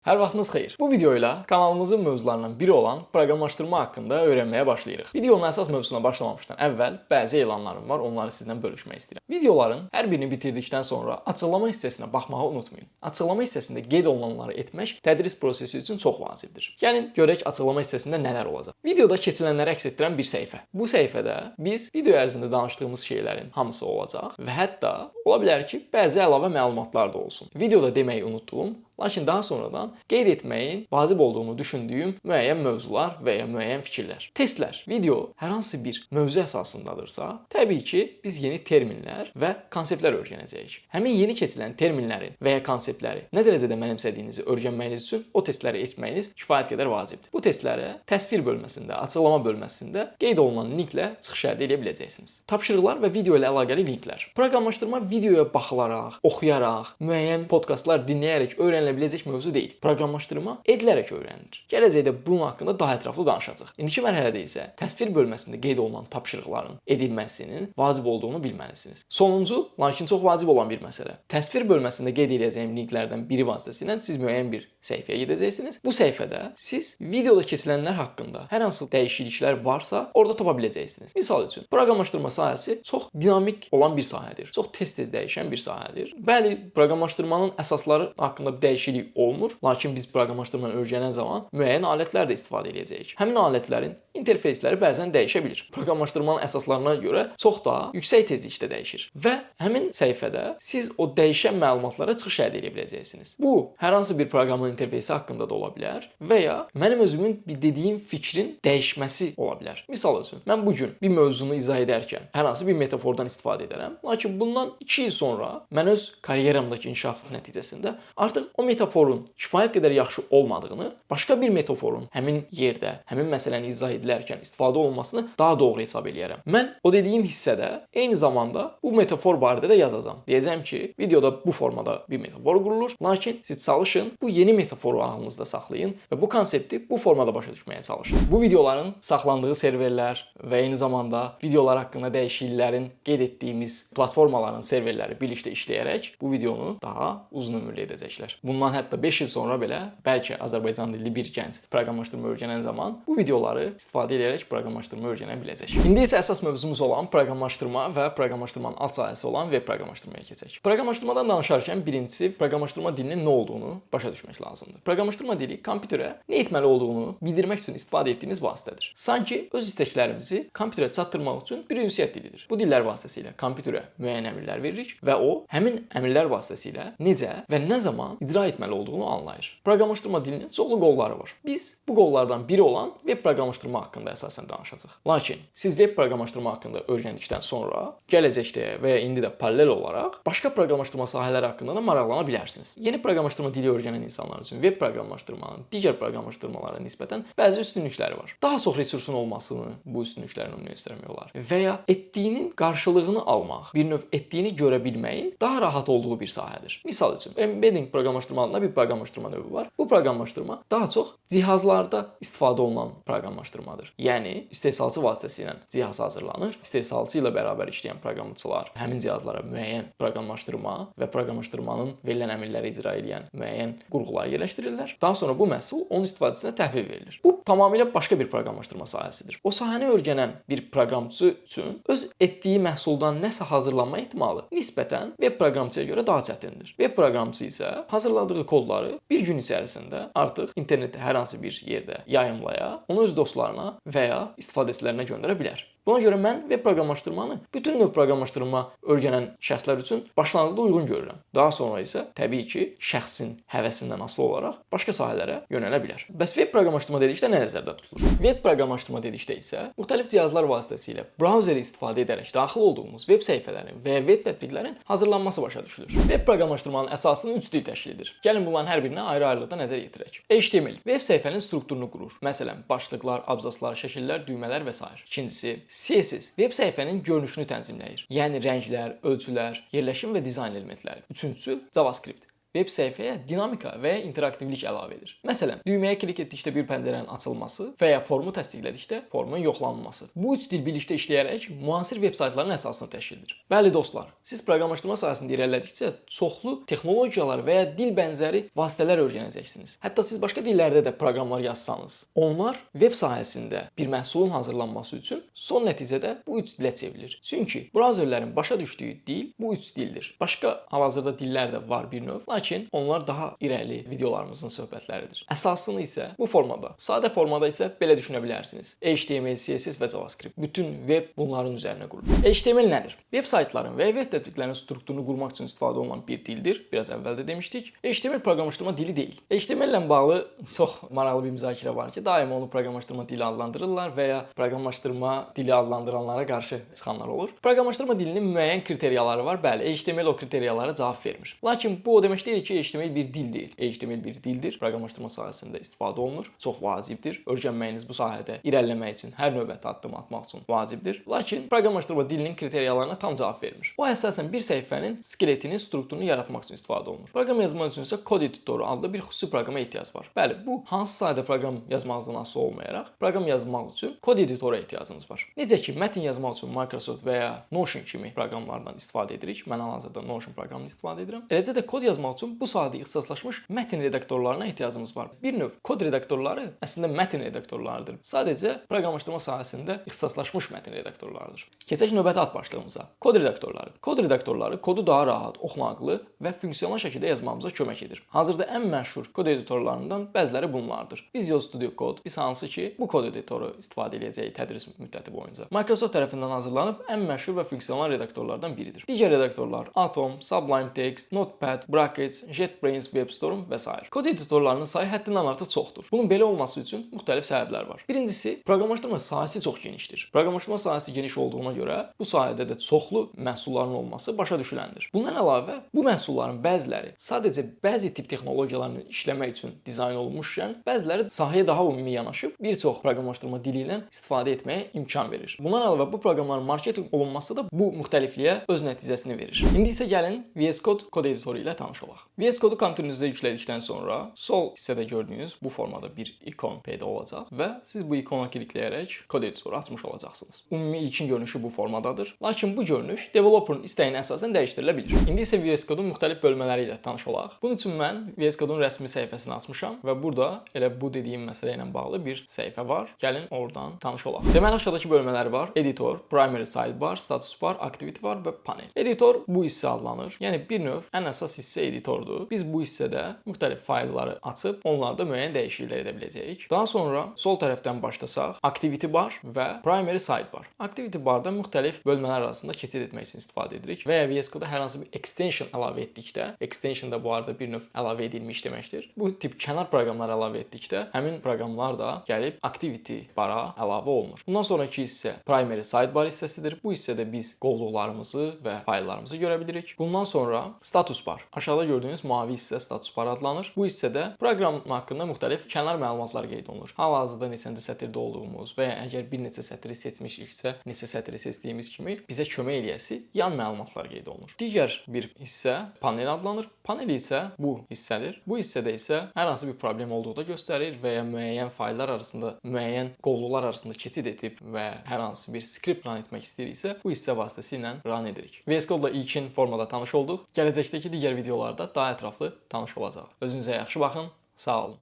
Hər vaxtınız xeyir. Bu video ilə kanalımızın mövzularından biri olan proqramlaşdırma haqqında öyrənməyə başlayırıq. Videonun əsas mövzusuna başlamamışdan əvvəl bəzi elanlarım var, onları sizdən bölüşmək istəyirəm. Videoların hər birini bitirdikdən sonra açıqlama hissəsinə baxmağı unutmayın. Açıqlama hissəsində qeyd olunanları etmək tədris prosesi üçün çox vacibdir. Gəlin görək açıqlama hissəsində nələr olacaq. Videoda keçilənləri əks etdirən bir səhifə. Bu səhifədə biz video ərzində danışdığımız şeylərin hamısı olacaq və hətta ola bilər ki, bəzi əlavə məlumatlar da olsun. Videoda deməyi unutduğum, lakin daha sonradan qeyd etməyin vacib olduğunu düşündüyüm müəyyən mövzular və ya müəyyən fikirlər. Testlər. Video hər hansı bir mövzu əsasındadırsa, təbii ki, biz yeni terminlər və konseptlər öyrənəcəyik. Həmin yeni keçilən terminləri və ya konseptləri nə dərəcədə mənimsədiyinizi öyrənməyiniz üçün o testləri etməyiniz kifayət qədər vacibdir. Bu testlərə təsvir bölməsində, açıqlama bölməsində qeyd olunan linklə çıxış əldə edə biləcəksiniz. Tapşırıqlar və video ilə əlaqəli linklər. Proqramlaşdırma videoya baxılaraq, oxuyaraq, müəyyən podkastlar dinləyərək öyrənilə biləcək mövzu deyil. Proqramlaşdırma edilərək öyrənilir. Gələcəkdə bunun haqqında daha ətraflı danışacağıq. İndiki mərhələdə isə təsvir bölməsində qeyd olunan tapşırıqların edilməsinin vacib olduğunu bilməlisiniz. Sonuncu, lakin çox vacib olan bir məsələ. Təsvir bölməsində qeyd edəcəyim linklərdən biri vasitəsilə siz müəyyən bir səhifəyə gedəcəksiniz. Bu səhifədə siz videoda keçilənlər haqqında hər hansı dəyişikliklər varsa, orada tapa biləcəksiniz. Misal üçün, proqramlaşdırma sahəsi çox dinamik olan bir sahədir. Çox tez-tez dəyişən bir sahədir. Bəli, proqramlaşdırmanın əsasları haqqında dəyişiklik olmur, lakin biz proqramlaşdırmanı öyrənən zaman müəyyən alətlər də istifadə edəcəyik. Həmin alətlərin interfeysləri bəzən dəyişə bilir. Proqramlaşdırmanın əsaslarına görə çox daha yüksək tezlikdə dəyişir və həmin səhifədə siz o dəyişən məlumatlara çıxış əldə edə biləcəksiniz. Bu, hər hansı bir proqramın interfeysi haqqında da ola bilər və ya mənim özümün bir dediyim fikrin dəyişməsi ola bilər. Misal üçün, mən bu gün bir mövzunu izah edərkən hər hansı bir metafordan istifadə edərəm, lakin bundan 2 il sonra mən öz karyeramdakı inkişaf nəticəsində artıq o metaforun kifayət qədər yaxşı olmadığını, başqa bir metaforun həmin yerdə, həmin məsələni izah edilərkən istifadə olunmasını daha doğru hesab eləyərəm. Mən o dediyim hissədə eyni zamanda bu metafor barədə də yazacağam. Deyəcəm ki, videoda bu formada bir metafor qurulur, lakin siz çalışın, bu yeni metaforu ağlınızda saxlayın və bu konsepti bu formada başa düşməyə çalışın. Bu videoların saxlandığı serverlər və eyni zamanda videolar haqqında dəyişikliklərin qeyd etdiyimiz platformaların serverləri birlikdə işləyərək bu videonu daha uzun ömürlü edəcəklər. Bundan hətta 5 il sonra belə bəlkə Azərbaycan dilli bir gənc proqramlaşdırma öyrənən zaman bu videoları istifadə edərək proqramlaşdırma öyrənə biləcək. İndi isə əsas mövzumuz olan proqramlaşdırma və proqramlaşdırmanın alt sahəsi olan veb proqramlaşdırmaya keçək. Proqramlaşdırmadan danışarkən birincisi proqramlaşdırma dilinin nə olduğunu başa düşmək lazımdır. Proqramlaşdırma dili kompüterə nə etməli olduğunu bildirmək üçün istifadə etdiyimiz vasitədir. Sanki öz istəklərimizi kompüterə çatdırmaq üçün bir ünsiyyət dilidir. Bu dillər vasitəsilə kompüterə müəyyən əmrlər veririk və o həmin əmrlər vasitəsilə necə və nə zaman icra etməli olduğunu anlayır. Proqramlaşdırma dilinin çoxlu qolları var. Biz bu qollardan biri olan veb proqramlaşdırma haqqında əsasən danışacağıq. Lakin siz veb proqramlaşdırma haqqında öyrəndikdən sonra gələcəkdə və ya indi də paralel olaraq başqa proqramlaşdırma sahələri haqqında da maraqlana bilərsiniz. Yeni proqramlaşdırma dili öyrənən insanlar üçün veb proqramlaşdırmanın digər proqramlaşdırmalara nisbətən bəzi üstünlükləri var. Daha çox resursun olmasını bu üstünlüklərin önünə göstərmək olar və ya etdiyinin qarşılığını almaq, bir növ etdiyini görə bilməyin daha rahat olduğu bir sahədir. Misal üçün, embedding proqramlaşdırmanında bir proqramlaşdırma növü var. Bu proqramlaşdırma daha çox cihazlarda istifadə olunan proqramlaşdırmadır. Yəni istehsalçı vasitəsilə cihaz hazırlanır. İstehsalçı ilə bərabər işləyən proqramçılar həmin cihazlara müəyyən proqramlaşdırma və proqramlaşdırmanın verilən əmrləri icra edən müəyyən qurğuları yerləşdirirlər. Daha sonra bu məhsul onun istifadəçisinə təhvil verilir. Bu tamamilə başqa bir proqramlaşdırma sahəsidir. O sahəni öyrənən bir proqramçı üçün öz etdiyi məhsuldan nəsə hazırlanma ehtimalı nisbətən veb proqramçıya görə daha çətindir. Veb proqramçı isə hazırladığı kodları bir gün içərisində artıq internetdə hər hansı bir yerdə yayımlaya, onu öz dostlarına və ya istifadəçilərinə göndərə bilər. Buna görə mən veb proqramlaşdırmanı bütün növ proqramlaşdırma öyrənən şəxslər üçün başlanğıcda uyğun görürəm. Daha sonra isə təbii ki, şəxsin həvəsindən asılı olaraq başqa sahələrə yönələ bilər. Bəs veb proqramlaşdırma dedikdə nə nəzərdə tutulur? Veb proqramlaşdırma dedikdə isə müxtəlif cihazlar vasitəsilə brauzeri istifadə edərək daxil olduğumuz veb səhifələrin və ya veb tətbiqlərin hazırlanması başa düşülür. Veb proqramlaşdırmanın əsasını 3 dil təşkil edir. Gəlin bunların hər birinə ayrı-ayrılıqda nəzər yetirək. HTML veb səhifənin strukturunu qurur. Məsələn, başlıqlar, abzaslar, şəkillər, düymələr və s. İkincisi, CSS veb səhifənin görünüşünü tənzimləyir. Yəni rənglər, ölçülər, yerləşim və dizayn elementləri. Üçüncüsü JavaScript. web səhifəyə dinamika və ya interaktivlik əlavə edir. Məsələn, düyməyə klik etdikdə bir pəncərənin açılması və ya formu təsdiqlədikdə formun yoxlanılması. Bu üç dil birlikdə işləyərək müasir veb saytlarının əsasını təşkil edir. Bəli dostlar, siz proqramlaşdırma sahəsində irəlilədikcə çoxlu texnologiyalar və ya dil bənzəri vasitələr öyrənəcəksiniz. Hətta siz başqa dillərdə də proqramlar yazsanız, onlar web sahəsində bir məhsulun hazırlanması üçün son nəticədə bu üç dilə çevrilir. Çünki brauzerlərin başa düşdüyü dil bu üç dildir. Başqa hal-hazırda dillər də var bir növ, lakin onlar daha irəli videolarımızın söhbətləridir. Əsasını isə bu formada, sadə formada isə belə düşünə bilərsiniz. HTML, CSS və JavaScript. Bütün web bunların üzərinə qurulur. HTML nədir? Web saytların və web təkliflərinin strukturunu qurmaq üçün istifadə olunan bir dildir. Biraz əvvəl də demişdik. HTML proqramlaşdırma dili deyil. HTML ilə bağlı çox maraqlı bir müzakirə var ki, daima onu proqramlaşdırma dili adlandırırlar və ya proqramlaşdırma dili adlandıranlara qarşı çıxanlar olur. Proqramlaşdırma dilinin müəyyən kriteriyaları var. Bəli, HTML o kriteriyalara cavab vermir. Lakin bu o demək deyil ki, HTML bir dil deyil. HTML bir dildir. Proqramlaşdırma sahəsində istifadə olunur. Çox vacibdir. Öyrənməyiniz bu sahədə irəliləmək üçün, hər növbəti addım atmaq üçün vacibdir. Lakin proqramlaşdırma dilinin kriteriyalarına tam cavab vermir. O əsasən bir səhifənin skeletini, strukturunu yaratmaq üçün istifadə olunur. Proqram yazmaq üçün isə kod editoru adlı bir xüsusi proqrama ehtiyac var. Bəli, bu hansı sayda proqram yazmağınızdan asılı olmayaraq, proqram yazmaq üçün kod editora ehtiyacınız var. Necə ki, mətn yazmaq üçün Microsoft və ya Notion kimi proqramlardan istifadə edirik. Mən hal-hazırda Notion proqramını istifadə edirəm. Eləcə də kod yazmaq üçün bu sahədə ixtisaslaşmış mətn redaktorlarına ehtiyacımız var. Bir növ kod redaktorları əslində mətn redaktorlarıdır. Sadəcə proqramlaşdırma sahəsində ixtisaslaşmış mətn redaktorlarıdır. Keçək növbəti ad başlığımıza. Kod redaktorları. Kod redaktorları kodu daha rahat, oxunaqlı və funksional şəkildə yazmamıza kömək edir. Hazırda ən məşhur kod editorlarından bəziləri bunlardır. Visual Studio Code, biz hansı ki bu kod editoru istifadə edəcəyik tədris müddəti boyunca. Microsoft tərəfindən hazırlanıb ən məşhur və funksional redaktorlardan biridir. Digər redaktorlar Atom, Sublime Text, Notepad, Brackets, JetBrains, WebStorm və s. Kod editorlarının sayı həddindən artıq çoxdur. Bunun belə olması üçün müxtəlif səbəblər var. Birincisi, proqramlaşdırma sahəsi çox genişdir. Proqramlaşdırma sahəsi geniş olduğuna görə bu sahədə də çoxlu məhsulların olması başa düşüləndir. Bundan əlavə, bu məhsulların bəziləri sadəcə bəzi tip texnologiyalarını işləmək üçün dizayn olunmuşkən, bəziləri sahəyə daha ümumi yanaşıb bir çox proqramlaşdırma dili ilə istifadə etməyə imkan verir. Bundan əlavə bu proqramların marketinq olunması da bu müxtəlifliyə öz nəticəsini verir. İndi isə gəlin VS Code kod editoru ilə tanış olaq. VS Code-u kompüterinizdə yüklədikdən sonra sol hissədə gördüyünüz bu formada bir ikon peyda olacaq və siz bu ikona klikləyərək kod editoru açmış olacaqsınız. Ümumi ilkin görünüşü bu formadadır. Lakin bu görünüş developerın istəyinə əsasən dəyişdirilə bilir. İndi isə VS Code-un müxtəlif bölmələri ilə tanış olaq. Bunun üçün mən VS Code-un rəsmi səhifəsini açmışam və burada elə bu dediyim məsələ ilə bağlı bir səhifə var. Gəlin oradan tanış olaq. Deməli aşağıdakı bölmələri var. Editor, primary sidebar, status bar, activity bar və panel. Editor bu hissə adlanır. Yəni bir növ ən əsas hissə editordur. Biz bu hissədə müxtəlif faylları açıb onlarda müəyyən dəyişikliklər edə biləcəyik. Daha sonra sol tərəfdən başlasaq, activity bar və primary sidebar. Activity barda müxtəlif bölmələr arasında keçid etmək üçün istifadə edirik və ya VS Code-a hər hansı bir extension əlavə etdikdə, extension da bu arada bir növ əlavə edilmiş deməkdir. Bu tip kənar proqramlar əlavə etdikdə həmin proqramlar da gəlib activity bara əlavə olunur. Bundan sonraki hissə primary sidebar hissəsidir. Bu hissədə biz qovluqlarımızı və fayllarımızı görə bilirik. Bundan sonra status bar. Aşağıda gördüyünüz mavi hissə status bar adlanır. Bu hissədə proqram haqqında müxtəlif kənar məlumatlar qeyd olunur. Hal-hazırda neçənci sətirdə olduğumuz və ya əgər bir neçə sətri seçmişiksə, neçə sətri seçdiyimiz kimi bizə kömək eləyəsi yan məlumatlar qeyd olunur. Digər bir hissə panel adlanır. Panel isə bu hissədir. Bu hissədə isə hər hansı bir problem olduqda göstərir və ya müəyyən fayllar arasında, müəyyən qovluqlar arasında keçid edib və hər hansı bir skript run etmək istəyiriksə, bu hissə vasitəsilə run edirik. VS Code-la ilkin formada tanış olduq. Gələcəkdəki digər videolarda daha ətraflı tanış olacaq. Özünüzə yaxşı baxın. Sağ olun.